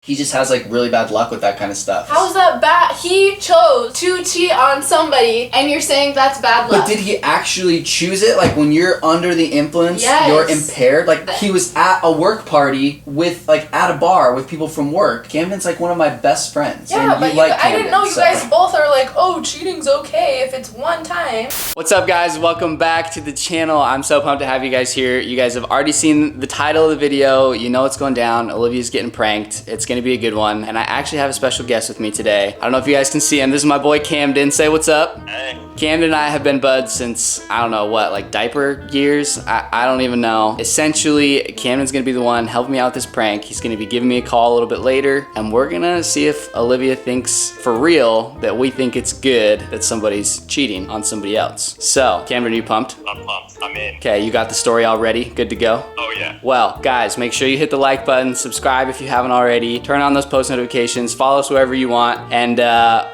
He just has like really bad luck with that kind of stuff. How's that bad? He chose to cheat on somebody and you're saying that's bad luck. But did he actually choose it? Like when you're under the influence, Yes. you're impaired? Like he was at a work party with, like at a bar with people from work. Camden's like one of my best friends. Yeah, and but I didn't know you guys both are like, oh, cheating's okay if it's one time. What's up guys? Welcome back to the channel. I'm so pumped to have you guys here. You guys have already seen the title of the video. You know what's going down. Olivia's getting pranked. It's gonna be a good one. And I actually have a special guest with me today. I don't know if you guys can see him. This is my boy Camden. Say what's up. Hey. Camden and I have been buds since, I don't know what, like diaper years? I don't even know. Essentially, Camden's gonna be the one helping me out with this prank. He's gonna be giving me a call a little bit later, and we're gonna see if Olivia thinks for real that we think it's good that somebody's cheating on somebody else. So, Camden, are you pumped? I'm pumped. I'm in. Okay, you got the story all ready? Good to go? Oh, yeah. Well, guys, make sure you hit the like button, subscribe if you haven't already, turn on those post notifications, follow us wherever you want, and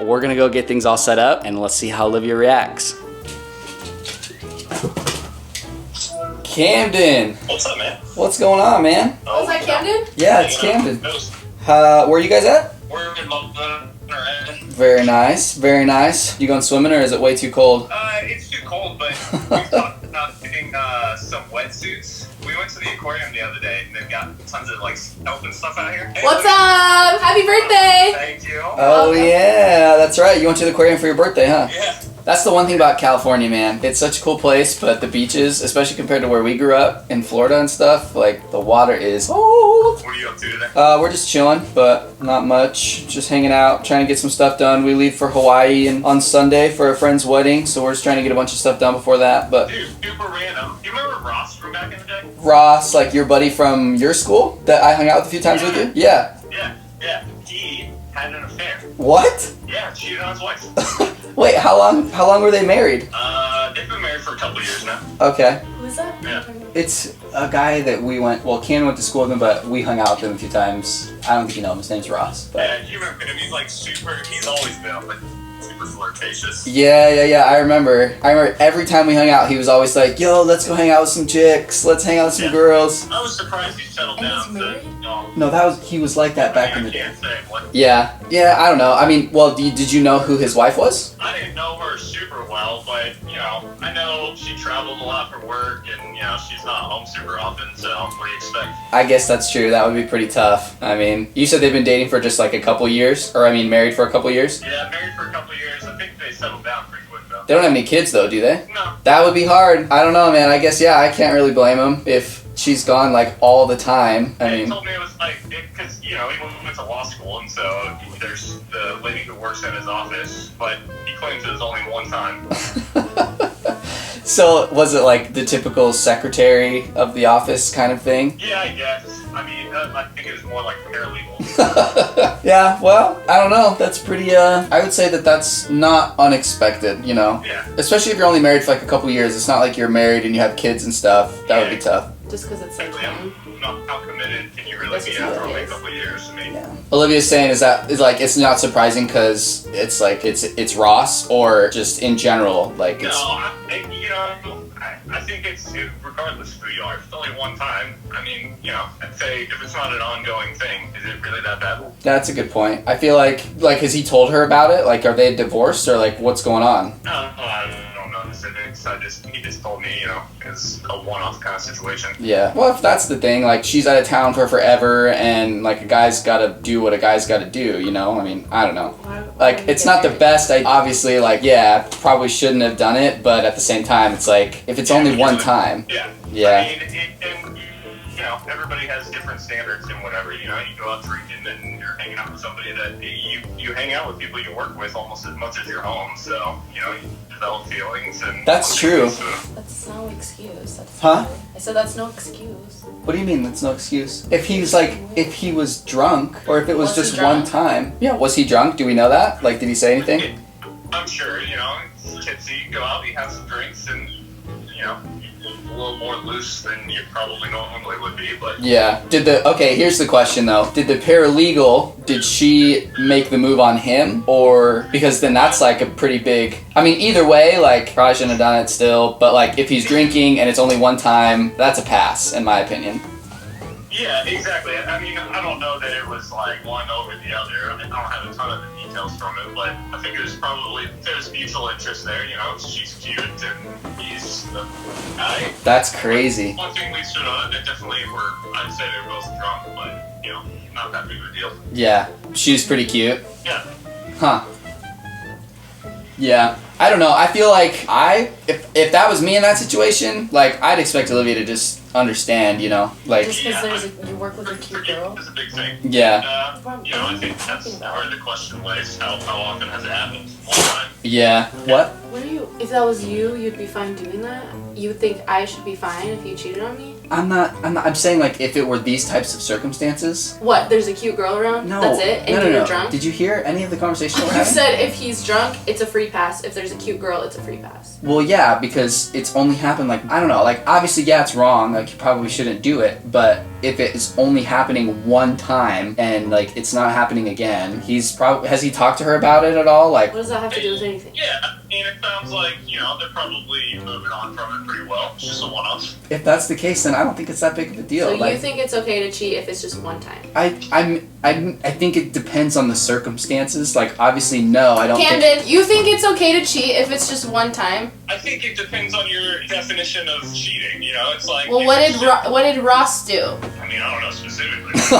we're gonna go get things all set up, and let's see how Olivia reacts. Camden! What's up, man? What's going on, man? Oh, is that Camden? Yeah, it's Camden. Where are you guys at? We're in London. Very nice, very nice. You going swimming or is it way too cold? It's too cold, but we talked about getting some wetsuits. We went to the aquarium the other day, and they've got tons of like kelp and stuff out here. What's up? Happy birthday! Thank you. Oh yeah, that's right. You went to the aquarium for your birthday, huh? Yeah. That's the one thing about California, man. It's such a cool place, but the beaches, especially compared to where we grew up in Florida and stuff, like the water is cold. What are you up to today? We're just chilling, but not much. Just hanging out, trying to get some stuff done. We leave for Hawaii on Sunday for a friend's wedding, so we're just trying to get a bunch of stuff done before that. But Dude, super random. Do you remember Ross from back in the day? Ross, like your buddy from your school that I hung out with a few times with you? Yeah. Yeah. He had an affair. What? Yeah, cheated on his wife. Wait, how long were they married? They've been married for a couple years now. Okay. Who is that? Yeah. It's a guy that we Ken went to school with him, but we hung out with him a few times. I don't think you know him. His name's Ross. But Yeah, you remember him? He's like he's always been like super flirtatious. Yeah. I remember every time we hung out, he was always like, yo, let's go hang out with some chicks. Let's hang out with some girls. I was surprised he settled And down. he's married? No, he was like that back in the day. can't say what. Yeah, I don't know. I mean, well, did you know who his wife was? I didn't know her super well, but I know she traveled a lot for work, and she's not home super often. So what do you expect? I guess that's true. That would be pretty tough. I mean, you said they've been dating for just like a couple years, or I mean, married for a couple years. Yeah, married for a couple of years. I think they settled down pretty quick though. They don't have any kids though, do they? No. That would be hard. I don't know, man. I guess I can't really blame him if she's gone like all the time. I He mean, told me it was like because he went to law school, and so there's the lady who works in his office, but he claims it was only one time. so was it like the typical secretary of the office kind of thing? Yeah, I guess. I mean, I think it was more like paralegal. Yeah, well, I don't know. That's pretty, I would say that that's not unexpected, Yeah. Especially if you're only married for like a couple years. It's not like you're married and you have kids and stuff. That would be tough. Just because it's like Exactly. How committed can you really be after only a couple of years? I mean, Yeah. Olivia's saying is like it's not surprising because it's like it's Ross or just in general like no, it's. I think it's regardless of who you are. If it's only one time, I mean, I'd say if it's not an ongoing thing, is it really that bad? That's a good point. I feel like has he told her about it? Like, are they divorced or like what's going on? No, I don't know the specifics. He just told me, it's a one-off kind of situation. Yeah. Well, if that's the thing, like she's out of town for forever, and like a guy's got to do what a guy's got to do. I mean, I don't know. Like, it's not the best. I obviously probably shouldn't have done it, but at the same time, it's like if it's only one time. Yeah. Yeah. I mean, everybody has different standards and whatever. You go out drinking and you're hanging out with somebody that you hang out with people you work with almost as much as your home. So you develop feelings and. That's true. That's no excuse. Huh? I said that's no excuse. What do you mean that's no excuse? If he was drunk, or if it was Was he just one drunk? time. Yeah, was he drunk? Do we know that? Like, did he say anything? I'm sure, it's tipsy, you go out, you have some drinks, and, a little more loose than you probably normally would be, but... Yeah. Okay, here's the question, though. Did the paralegal, did she make the move on him? Or... Because then that's, like, a pretty big... I mean, either way, like, probably shouldn't have done it still, but, like, if he's drinking and it's only one time, that's a pass, in my opinion. Yeah, exactly. I mean, I don't know that it was like one over the other. I don't have a ton of the details from it, but I think there's mutual interest there. You know, she's cute and he's the guy. That's crazy. One thing leads to another. They definitely were. I'd say they were both drunk, but you know, not that big of a deal. Yeah, she was pretty cute. Yeah. Huh. Yeah. I don't know. I feel like if that was me in that situation, like I'd expect Olivia to just understand, you know, like Just because you work with a cute girl. Is a big thing. yeah, And, you know, I think that's where the question lays. How often has it happened? One time. yeah. What? What are you? If that was you, you'd be fine doing that. You would think I should be fine if you cheated on me? I'm saying like if it were these types of circumstances. What? There's a cute girl around? No. That's it? And no. you're drunk? Did you hear any of the conversation we're You having? said if he's drunk, it's a free pass. If there's a cute girl, it's a free pass. Well, yeah, because it's only happened like I don't know, like obviously yeah, it's wrong. Like you probably shouldn't do it, but if it is only happening one time and like it's not happening again, has he talked to her about it at all? Like What does that have to do with anything? Yeah, I mean, it sounds like, you know, they're probably moving on from it pretty well. It's just a one-off. if that's the case, then I don't think it's that big of a deal. So like, you think it's okay to cheat if it's just one time? I think it depends on the circumstances. Like obviously no, I don't think Camden, you think it's okay to cheat if it's just one time? I think it depends on your definition of cheating. You know, it's like. Well, if what it's what did Ross do? I mean, I don't know specifically. So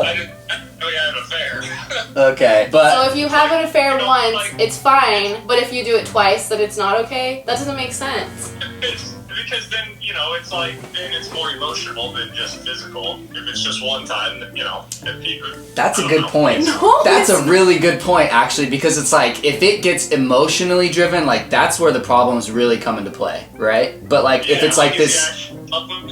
I didn't know you had an affair. okay, but So if you have an affair You know, once, like- it's fine. But if you do it twice, then it's not okay. That doesn't make sense. Because then, you know, it's like, then it's more emotional than just physical. If it's just one time, you know, if people. that's I a don't good know. point. No, That's a it's- really good point actually, because it's like if it gets emotionally driven, like that's where the problems really come into play, right? But like if Yeah, it's like if this. you actually love them,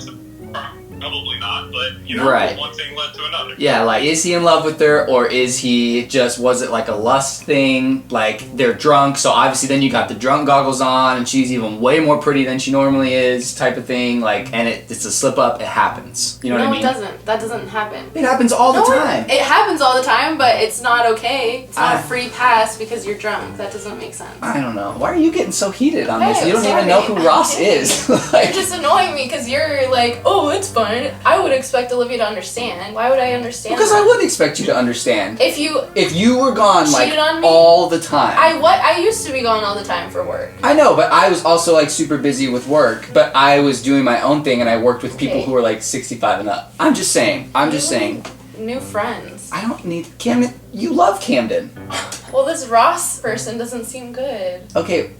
probably not, but, you know, Right. one thing led to another. Yeah, like is he in love with her or is he just, was it like a lust thing? Like they're drunk, so obviously then you got the drunk goggles on and she's even way more pretty than she normally is type of thing. Like, and it's a slip up, it happens. You know No, what I mean? it doesn't. That doesn't happen. It happens all the No, time. It happens all the time, but it's not okay. It's not I- a free pass because you're drunk. That doesn't make sense. I don't know. Why are you getting so heated on Hey, this? You don't sorry. even know who Ross is. You're Like, just annoying me because you're like, oh, it's fine. I would expect Olivia to understand. Why would I understand? because that? I would expect you to understand. If you, If you were gone like Cheated on me? all the time. I used to be gone all the time for work. I know, but I was also like super busy with work, but I was doing my own thing and I worked with people Okay. who were like 65 and up. I'm just saying. New friends. I don't need Camden. You love Camden. Well, this Ross person doesn't seem good. Okay,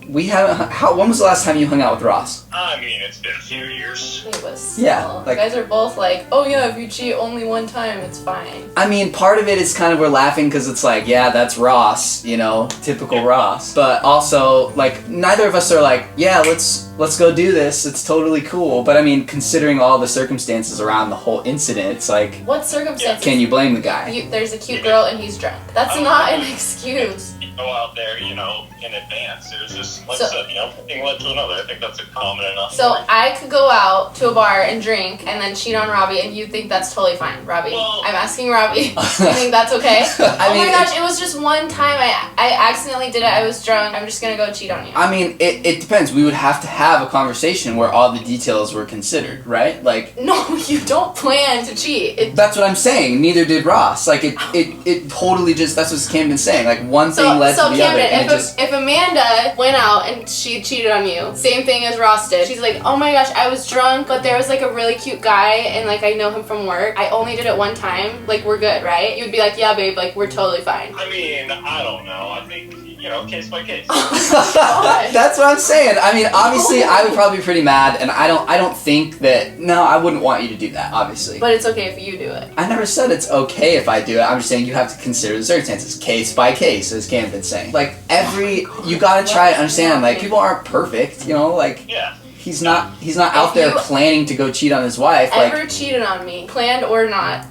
we haven't. When was the last time you hung out with Ross? I mean, it's been a few years. It was. Yeah, small. like- you guys are both like, oh yeah, if you cheat only one time, it's fine. I mean, part of it is kind of we're laughing because it's like, yeah, that's Ross, you know, typical Ross. But also, like, neither of us are like, yeah, let's go do this. It's totally cool. But I mean, considering all the circumstances around the whole incident, it's like, What circumstances? can you blame the guy? There's a cute girl and he's drunk. That's not an excuse. You go out there, you know, in advance. It was just, like So- I said, you know, one thing led to another. I think that's a common enough. So thing. I could go out to a bar and drink and then cheat on Robbie, and you think that's totally fine, Robbie? Well- I'm asking Robbie. You think that's okay? I Oh mean, my gosh, it was just one time. I accidentally did it. I was drunk. I'm just gonna go cheat on you. I mean, it depends. We would have to have a conversation where all the details were considered, right? Like, No, you don't plan to cheat. that's what I'm saying. Neither did Ross. Like, it totally just, that's what Camden's saying. Like, one thing led to the Camden, other. And it just, if Amanda went out and she cheated on you, same thing as Ross did. She's like, oh my gosh, I was drunk, but there was like a really cute guy, and like I know him from work. I only did it one time. Like we're good, right? You'd be like, yeah, babe, like we're totally fine. I mean, I don't know. I think, you know, case by case. God. that's what I'm saying. I mean, obviously, I would probably be pretty mad, and I don't think that, no, I wouldn't want you to do that, obviously. But it's okay if you do it. I never said it's okay if I do it. I'm just saying you have to consider the circumstances, case by case, as Camden's saying. Like, you gotta try to understand, like, people aren't perfect, you know, like, Yeah. he's not out If there you planning to go cheat on his wife, like, Ever cheated on me, planned or not,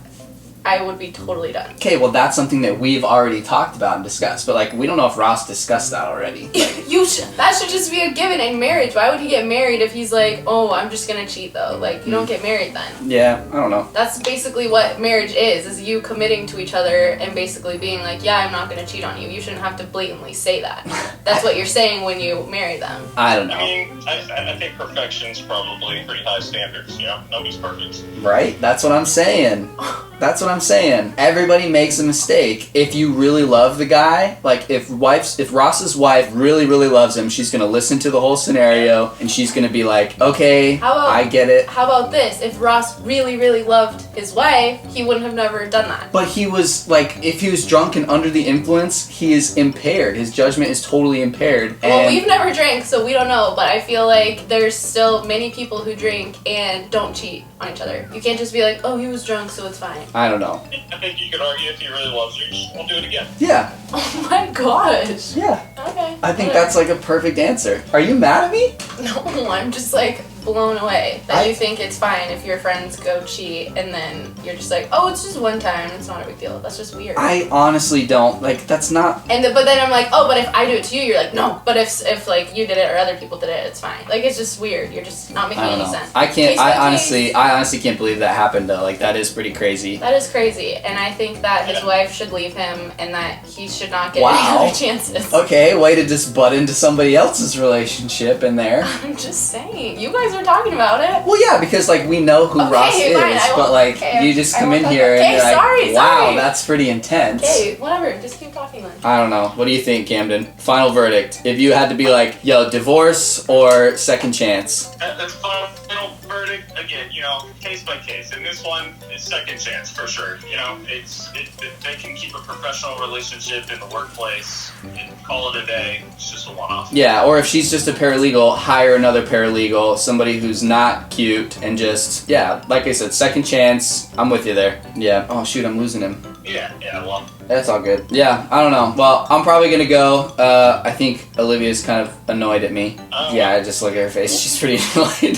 I would be totally done. Okay, well that's something that we've already talked about and discussed, but like we don't know if Ross discussed that already. Like, that should just be a given in marriage. Why would he get married if he's like, oh, I'm just gonna cheat though? Like, you don't get married then. yeah, I don't know. That's basically what marriage is you committing to each other and basically being like, yeah, I'm not gonna cheat on you. You shouldn't have to blatantly say that. That's what you're saying when you marry them. I don't know. I mean, I think perfection's probably pretty high standards, you know? Nobody's perfect. Right? That's what I'm saying. That's what I'm saying. Everybody makes a mistake. If you really love the guy, like if Ross's wife really, really loves him, she's gonna listen to the whole scenario and she's gonna be like, okay, I get it. How about this? If Ross really, really loved his wife, he wouldn't have never done that. But he was like, if he was drunk and under the influence, he is impaired. His judgment is totally impaired. Well, we've never drank, so we don't know, but I feel like there's still many people who drink and don't cheat on each other. You can't just be like, oh, he was drunk, so it's fine. I don't know. I think you could argue if he really loves you, just won't do it again. Yeah. Oh my gosh. Yeah. Okay. I think that's like a perfect answer. Are you mad at me? No, I'm just like blown away that you think it's fine if your friends go cheat and then you're just like, oh, it's just one time, it's not a big deal. That's just weird. I honestly don't. Like, that's not... But then I'm like, oh, but if I do it to you, you're like, no. But if like you did it or other people did it, it's fine. Like, it's just weird. You're just not making any sense. I honestly can't believe that happened though. Like, that is pretty crazy. That is crazy. And I think that his wife should leave him and that he should not get any other chances. Okay, way to just butt into somebody else's relationship in there. I'm just saying. You guys are talking about it. Well, yeah, because like we know who Ross is, but like you just come in here and you're like, wow, that's pretty intense. Okay, whatever. Just keep talking then. I don't know. What do you think, Camden? Final verdict. If you had to be like, yo, divorce or second chance? That's final verdict. Again, you know, case by case. And this one is second chance for sure. You know, they can keep a professional relationship in the workplace and call it a day. It's just a one-off. Yeah, or if she's just a paralegal, hire another paralegal, somebody who's not cute, and just, yeah, like I said, second chance. I'm with you there. Yeah. Oh, shoot, I'm losing him. Yeah, well. That's all good. Yeah, I don't know. Well, I'm probably gonna go. I think Olivia's kind of annoyed at me. Yeah, I just look at her face. She's pretty annoyed.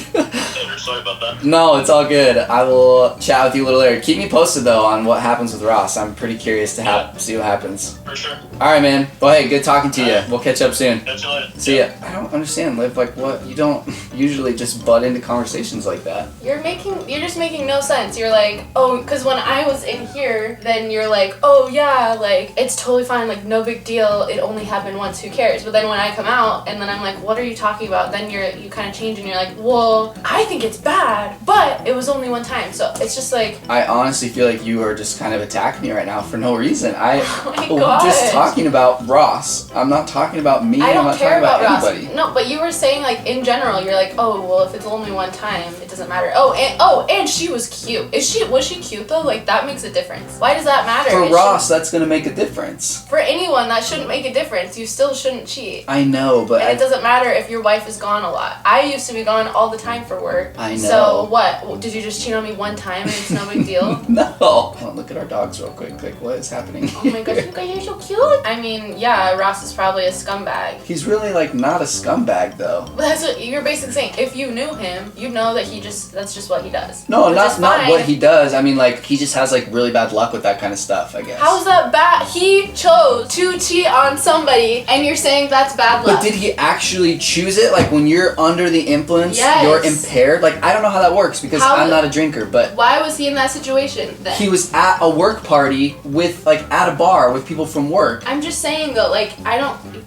Sorry about that. No, it's all good. I will chat with you a little later. Keep me posted though on what happens with Ross. I'm pretty curious to see what happens. For sure. All right, man. Well, hey, good talking to you. We'll catch up soon. Catch you later. See ya. I don't understand, Liv. Like, what? You don't usually just butt into conversations like that. You're just making no sense. You're like, oh, because when I was in here, then you're like, oh yeah, like it's totally fine, like no big deal. It only happened once. Who cares? But then when I come out, and then I'm like, what are you talking about? Then you kind of change, and you're like, well, I think it's bad, but it was only one time. So it's just like. I honestly feel like you are just kind of attacking me right now for no reason. Oh my I'm gosh. just talking about Ross. I'm not talking about me. I don't I'm not care talking about Ross. anybody. No, but you were saying like in general, you're like, oh well, if it's only one time, it doesn't matter. And she was cute. Was she cute though? Like that makes a difference. Why does that matter? For Ross, that's gonna make a difference. For anyone, that shouldn't make a difference. You still shouldn't cheat. I know, but it doesn't matter if your wife is gone a lot. I used to be gone all the time for work. I know. So what? Did you just cheat on me one time and it's no big deal? No. Oh, look at our dogs real quick. Like, what is happening? Oh my gosh, you guys are so cute. I mean, yeah, Ross is probably a scumbag. He's really like not a scumbag though. But that's what you're basically saying. If you knew him, you'd know that that's just what he does. No, not what he does. I mean, like he just has like really bad luck with that kind of stuff, I guess. How's that bad? He chose to cheat on somebody, and you're saying that's bad luck. But did he actually choose it? Like when you're under the influence, yes. You're impaired? Like I don't know how that works because I'm not a drinker, but why was he in that situation then? He was at a work party with at a bar with people from work. I'm just saying though, like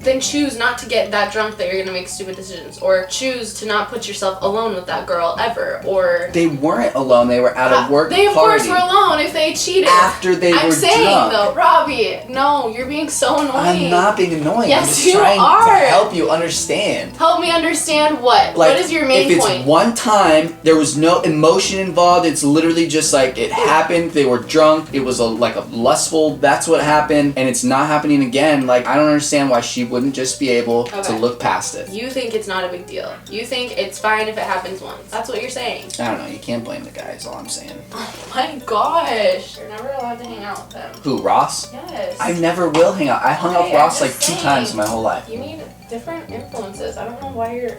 then choose not to get that drunk that you're gonna make stupid decisions, or choose to not put yourself alone with that girl ever, or they weren't alone. They were at a work party. They of course were alone if they cheated. After they were drunk. I'm saying though, Robbie, no, you're being so annoying. I'm not being annoying. Yes, I'm just you trying are. to help you understand. Help me understand what? Like, what is your main point? If it's one time, there was no emotion involved. It's literally just like it happened. They were drunk. It was like a lustful. That's what happened, and it's not happening again. Like I don't understand why she wouldn't just be able to look past it. You think it's not a big deal. You think it's fine if it happens once. That's what you're saying. I don't know. You can't blame the guy. Is all I'm saying. Oh my gosh! You're never allowed to hang out with them. Who, Ross? Yes. I never will hang out. I hung out with Ross like 2 times in my whole life. You need different influences. I don't know why you're.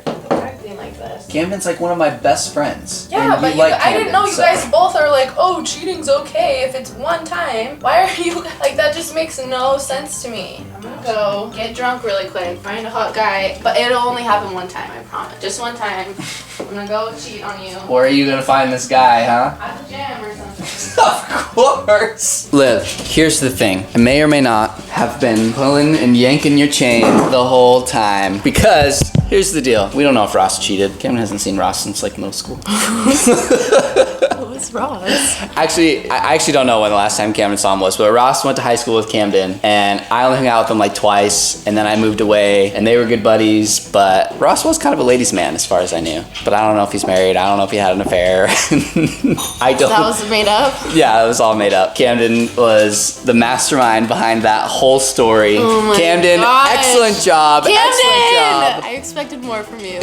acting like this. Camden's like one of my best friends. Yeah, and but like I didn't know you Camden, guys both are like, oh, cheating's okay if it's one time. Why are you like that? Just makes no sense to me. I'm gonna go get drunk really quick, find a hot guy, but it'll only happen one time, I promise. Just one time. I'm gonna go cheat on you. Where are you gonna find this guy, huh? At the gym or something. Of course. Liv, here's the thing. I may or may not have been pulling and yanking your chain the whole time because here's the deal. We don't know if Ross cheated. Camden hasn't seen Ross since like middle school. Who's Ross? Actually, I actually don't know when the last time Camden saw him was, but Ross went to high school with Camden and I only hung out with him like twice and then I moved away and they were good buddies, but Ross was kind of a ladies' man as far as I knew. But I don't know if he's married. I don't know if he had an affair. I don't. That was made up? Yeah, it was all made up. Camden was the mastermind behind that whole story. Oh my Camden, gosh. excellent job. Camden! Excellent job. I expected more from you.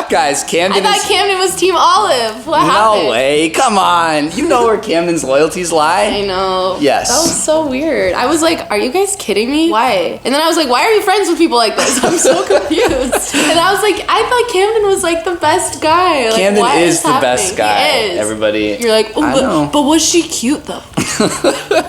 Guys, Camden I thought is... Camden was Team Olive. What happened? No way, come on. You know where Camden's loyalties lie? I know. Yes. That was so weird. I was like, are you guys kidding me? Why? And then I was like, why are you friends with people like this? I'm so confused. And I was like, I thought Camden was like the best guy. Like, Camden what is the happening? best guy. He is. Everybody. You're like, I know. oh, but was she cute though?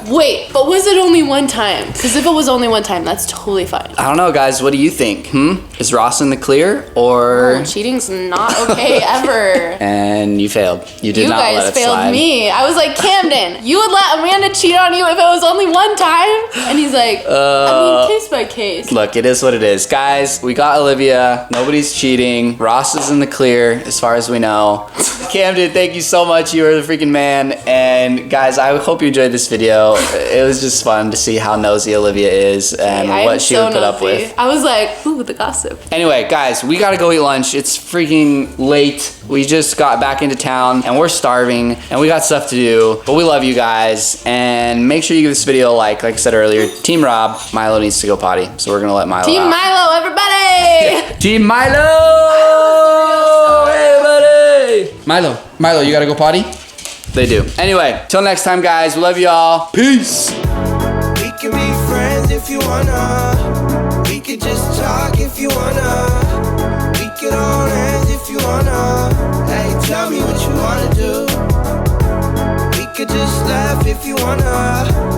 Wait, but was it only one time? Because if it was only one time, that's totally fine. I don't know, guys. What do you think? Is Ross in the clear or... Oh, cheating's not okay ever. And you failed. You did You not let guys it failed slide. me. I was like, Camden, you would let Amanda cheat on you if it was only one time? And he's like, I mean, case by case. Look, it is what it is. Guys, we got Olivia. Nobody's cheating. Ross is in the clear as far as we know. Camden, thank you so much. You are the freaking man. And guys, I hope you enjoyed this video. It was just fun to see how nosy Olivia is and I'm what she so would put up nosy. with. I was like, ooh, the gossip. Anyway, guys, we gotta go eat lunch. It's freaking late. We just got back into town and we're starving and we got stuff to do, but we love you guys. And make sure you give this video a like I said earlier. Team Rob, Milo needs to go potty, so we're gonna let Milo Team out. Milo, everybody! Team Milo! Hey, buddy! Milo, you gotta go potty? They do. Anyway, till next time, guys. We love y'all. Peace! We can be friends if you wanna. We could just talk if you wanna. We could hold hands if you wanna. Hey, tell me what you wanna do. We could just laugh if you wanna.